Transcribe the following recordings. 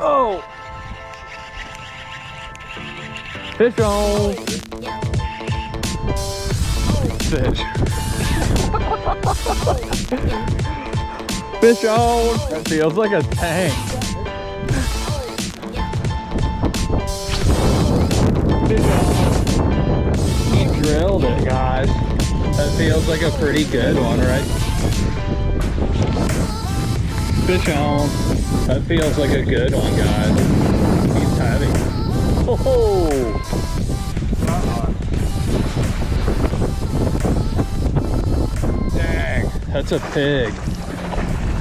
Oh! Fish on! Fish. Fish on! That feels like a tank. Fish on! He drilled it, guys. That feels like a pretty good one, right? Fish on. That feels like a good one, guys. He's heavy. Oh! Dang, that's a pig.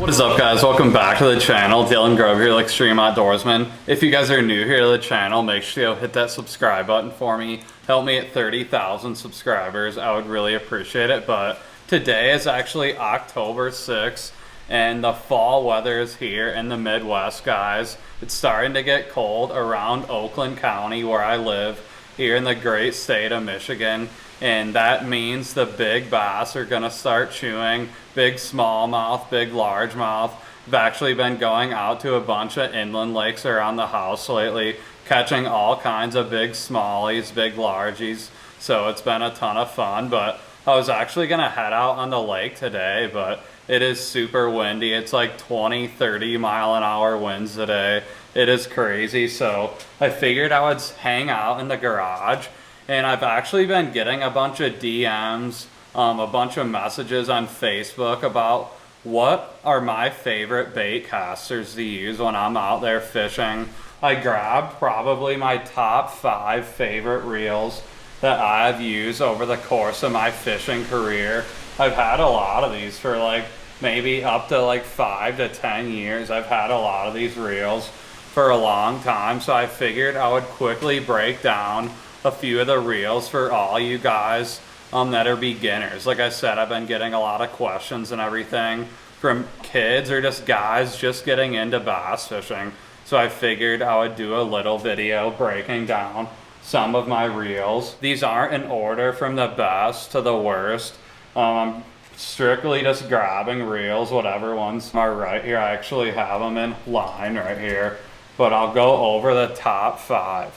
What is up, guys? Welcome back to the channel. Dylan Grove here, Extreme.Outdoorsmen. If you guys are new here to the channel, make sure you hit that subscribe button for me. Help me at 30,000 subscribers. I would really appreciate it. But today is actually October 6th. And the fall weather is here in the Midwest, guys. It's starting to get cold around Oakland County where I live here in the great state of Michigan. And that means the big bass are gonna start chewing. Big smallmouth, big largemouth. I've actually been going out to a bunch of inland lakes around the house lately, catching all kinds of big smallies, big largies. So it's been a ton of fun, but I was actually gonna head out on the lake today, but it is super windy. It's like 20, 30 mile an hour winds today. It is crazy. So I figured I would hang out in the garage, and I've actually been getting a bunch of DMs, a bunch of messages on Facebook about what are my favorite bait casters to use when I'm out there fishing. I grabbed probably my top 5 favorite reels that I've used over the course of my fishing career. I've had a lot of these for like maybe up to like 5 to 10 years. I've had a lot of these reels for a long time, so I figured I would quickly break down a few of the reels for all you guys that are beginners. Like I said, I've been getting a lot of questions and everything from kids or just guys just getting into bass fishing. So I figured I would do a little video breaking down some of my reels. These aren't in order from the best to the worst. I'm strictly just grabbing reels, whatever ones are right here. I actually have them in line right here, but I'll go over the top 5.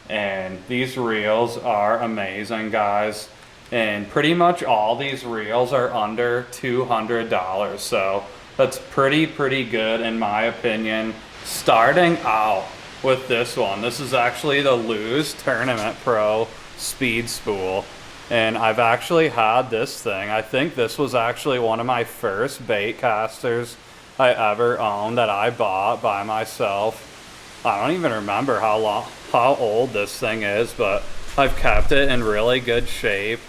And these reels are amazing, guys. And pretty much all these reels are under $200. So that's pretty good in my opinion. Starting out with this one. This is actually the Lew's Tournament Pro Speed Spool. And I've actually had this thing. I think this was actually one of my first bait casters I ever owned that I bought by myself. I don't even remember how old this thing is, but I've kept it in really good shape.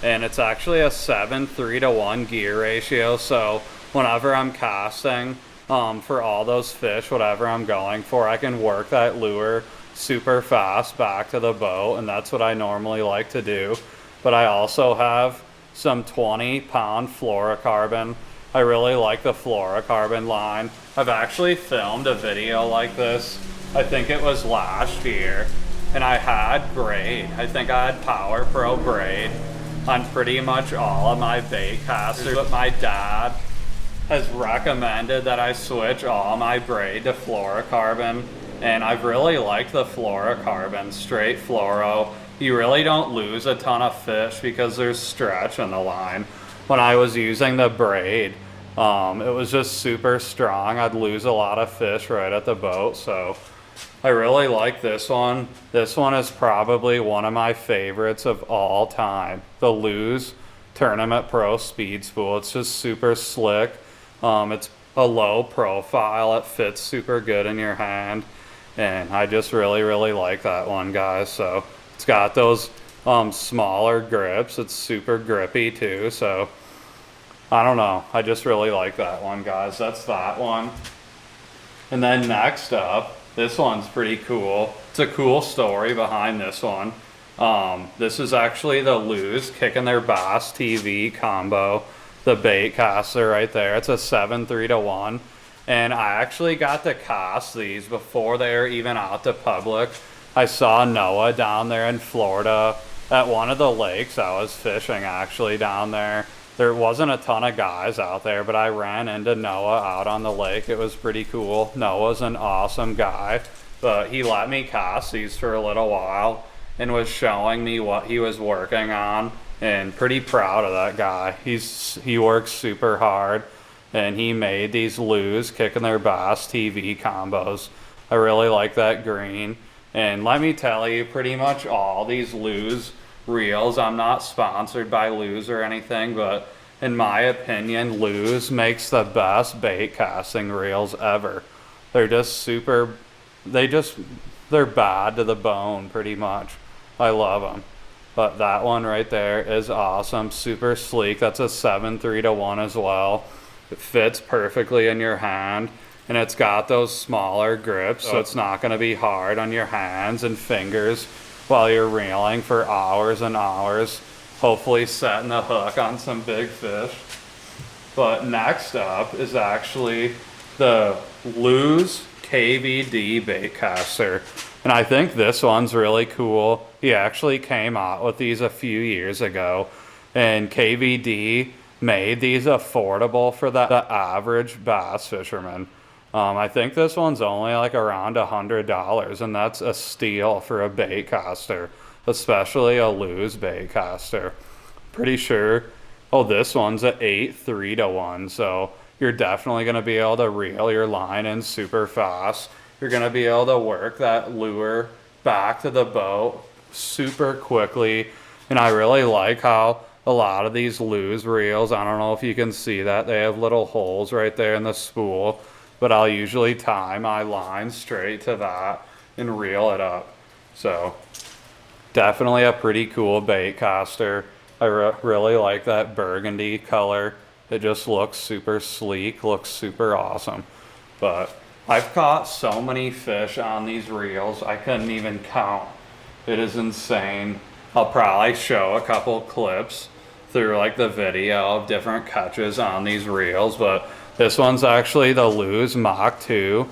And it's actually a 7:3-to-1 gear ratio. So whenever I'm casting for all those fish, whatever I'm going for, I can work that lure super fast back to the boat. And that's what I normally like to do. But I also have some 20-pound fluorocarbon. I really like the fluorocarbon line. I've actually filmed a video like this. I think it was last year. And I had braid. I think I had Power Pro braid on pretty much all of my bait casters. But my dad has recommended that I switch all my braid to fluorocarbon. And I've really liked the fluorocarbon, straight fluoro. You really don't lose a ton of fish because there's stretch in the line. When I was using the braid, it was just super strong. I'd lose a lot of fish right at the boat. So I really like this one. This one is probably one of my favorites of all time. The Lew's Tournament Pro Speed Spool. It's just super slick. It's a low profile. It fits super good in your hand. And I just really like that one, guys. So it's got those smaller grips. It's super grippy too. So I don't know. I just really like that one, guys. That's that one. And then next up, this one's pretty cool. It's a cool story behind this one. This is actually the Lew's Kicking Their Bass TV combo. The bait caster right there. It's a 7:3-to-1. And I actually got to cast these before they were even out to public. I saw Noah down there in Florida at one of the lakes I was fishing actually down there. there wasn't a ton of guys out there, but I ran into Noah out on the lake. It was pretty cool. Noah's an awesome guy, but he let me cast these for a little while and was showing me what he was working on, and pretty proud of that guy. He works super hard, and he made these Lew's kicking their bass TV combos. I really like that green. And let me tell you, pretty much all these Lew's reels, I'm not sponsored by Lew's or anything, but in my opinion, Lew's makes the best bait casting reels ever. They're just super, they're bad to the bone pretty much. I love them. But that one right there is awesome, super sleek. That's a 7.3-1 as well. It fits perfectly in your hand. And it's got those smaller grips, so it's not going to be hard on your hands and fingers while you're reeling for hours and hours, hopefully setting the hook on some big fish. But next up is actually the Lew's KVD Baitcaster. And I think this one's really cool. He actually came out with these a few years ago, and KVD made these affordable for the average bass fisherman. I think this one's only like around $100, and that's a steal for a baitcaster, especially a Lew's baitcaster. Pretty sure, oh, this one's an 8.3-1, so you're definitely going to be able to reel your line in super fast. You're going to be able to work that lure back to the boat super quickly, and I really like how a lot of these Lew's reels, I don't know if you can see that, they have little holes right there in the spool, but I'll usually tie my line straight to that and reel it up. So definitely a pretty cool bait caster. I really like that burgundy color. It just looks super sleek, looks super awesome. But I've caught so many fish on these reels, I couldn't even count. It is insane. I'll probably show a couple clips through like the video of different catches on these reels, but this one's actually the Lew's Mach 2,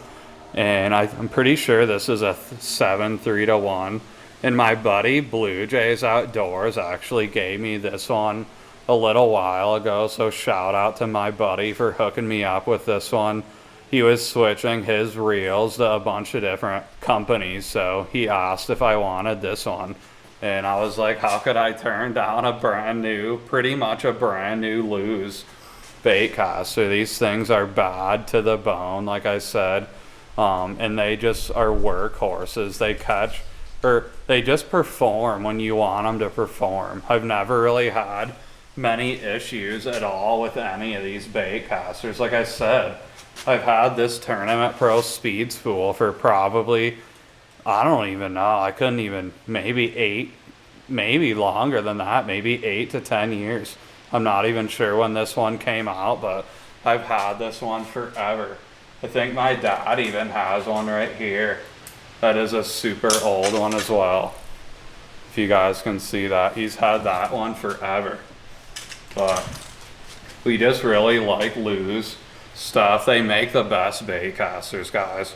and I'm pretty sure this is a 7.3-1. And my buddy Blue Jays Outdoors actually gave me this one a little while ago, so shout out to my buddy for hooking me up with this one. He was switching his reels to a bunch of different companies, so he asked if I wanted this one. And I was like, how could I turn down a brand new, pretty much a brand new Lew's baitcaster? These things are bad to the bone, like I said, and they just are workhorses. They catch, or they just perform when you want them to perform. I've never really had many issues at all with any of these baitcasters. Like I said, I've had this Tournament Pro Speed Spool for probably, I don't even know, I couldn't even, maybe longer than that, maybe 8 to 10 years. I'm not even sure when this one came out, but I've had this one forever. I think my dad even has one right here. That is a super old one as well. If you guys can see that, he's had that one forever. But we just really like Lew's stuff. They make the best baitcasters, guys.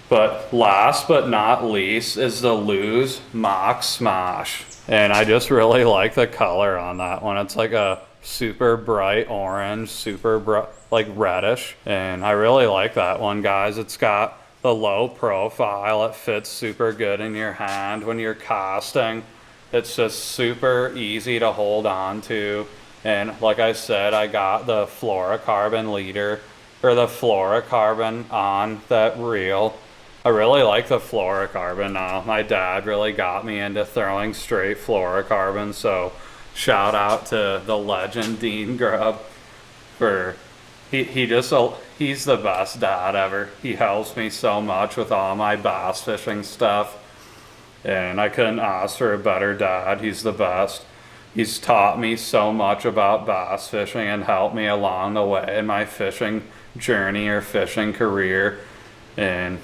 But last but not least is the Lew's Mach Smash. And I just really like the color on that one. It's like a super bright orange, super bright, like reddish. And I really like that one, guys. It's got the low profile. It fits super good in your hand when you're casting. It's just super easy to hold on to. And like I said, I got the fluorocarbon leader, or the fluorocarbon on that reel. I really like the fluorocarbon now. My dad really got me into throwing straight fluorocarbon, so shout out to the legend Dean Grubb for he's the best dad ever. He helps me so much with all my bass fishing stuff, and I couldn't ask for a better dad. He's the best. He's taught me so much about bass fishing and helped me along the way in my fishing journey or fishing career, and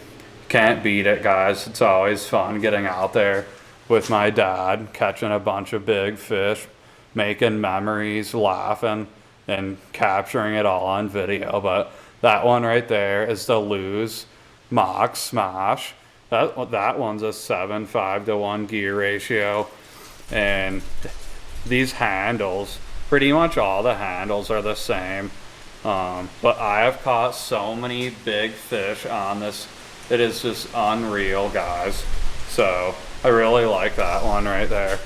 can't beat it, guys. It's always fun getting out there with my dad, catching a bunch of big fish, making memories, laughing, and capturing it all on video. But that one right there is the Lew's Mach Smash. That one's a 7.5-1 gear ratio, and these handles Pretty much all the handles are the same. But I have caught so many big fish on this. It is just unreal, guys. So I really like that one right there.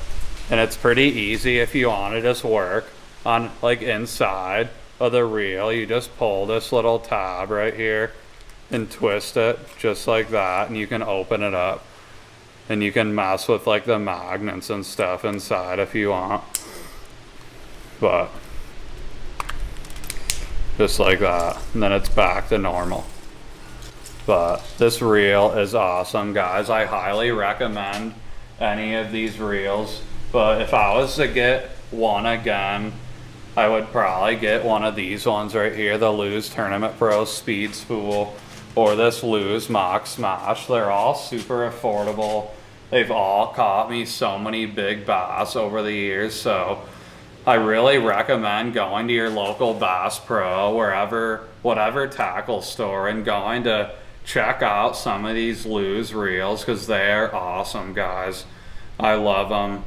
And it's pretty easy if you want to just work on like inside of the reel. You just pull this little tab right here and twist it just like that, and you can open it up. And you can mess with like the magnets and stuff inside if you want. But just like that, and then it's back to normal. But this reel is awesome, guys. I highly recommend any of these reels. But if I was to get one again, I would probably get one of these ones right here, the Lew's Tournament Pro Speed Spool, or this Lew's Mock Smash. They're all super affordable. They've all caught me so many big bass over the years, so I really recommend going to your local Bass Pro, whatever tackle store, and going to check out some of these Lew's reels, because they're awesome, guys. I love them.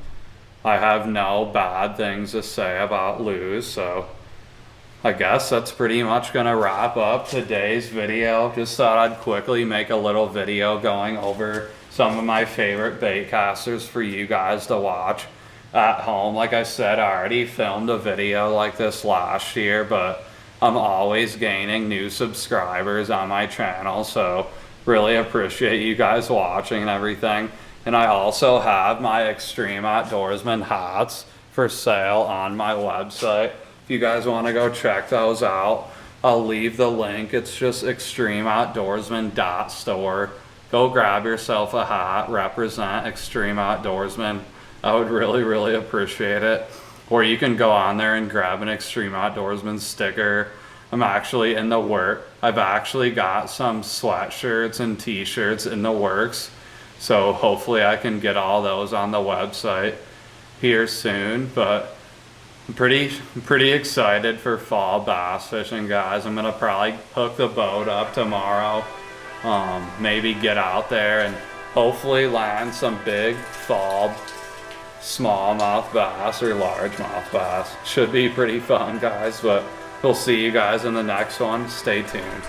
I have no bad things to say about Lew's, so I guess that's pretty much gonna wrap up today's video. Just thought I'd quickly make a little video going over some of my favorite bait casters for you guys to watch at home. Like I said, I already filmed a video like this last year, but I'm always gaining new subscribers on my channel, so really appreciate you guys watching and everything. And I also have my Extreme.Outdoorsmen hats for sale on my website. If you guys want to go check those out, I'll leave the link. It's just extremeoutdoorsman.store. Go grab yourself a hat, represent Extreme Outdoorsman. I would really appreciate it. Or you can go on there and grab an Extreme Outdoorsman sticker. I'm actually in the work. I've actually got some sweatshirts and t-shirts in the works. So hopefully I can get all those on the website here soon. But I'm pretty excited for fall bass fishing, guys. I'm gonna probably hook the boat up tomorrow. Maybe get out there and hopefully land some big fall smallmouth bass or largemouth bass. Should be pretty fun, guys, but we'll see you guys in the next one. Stay tuned.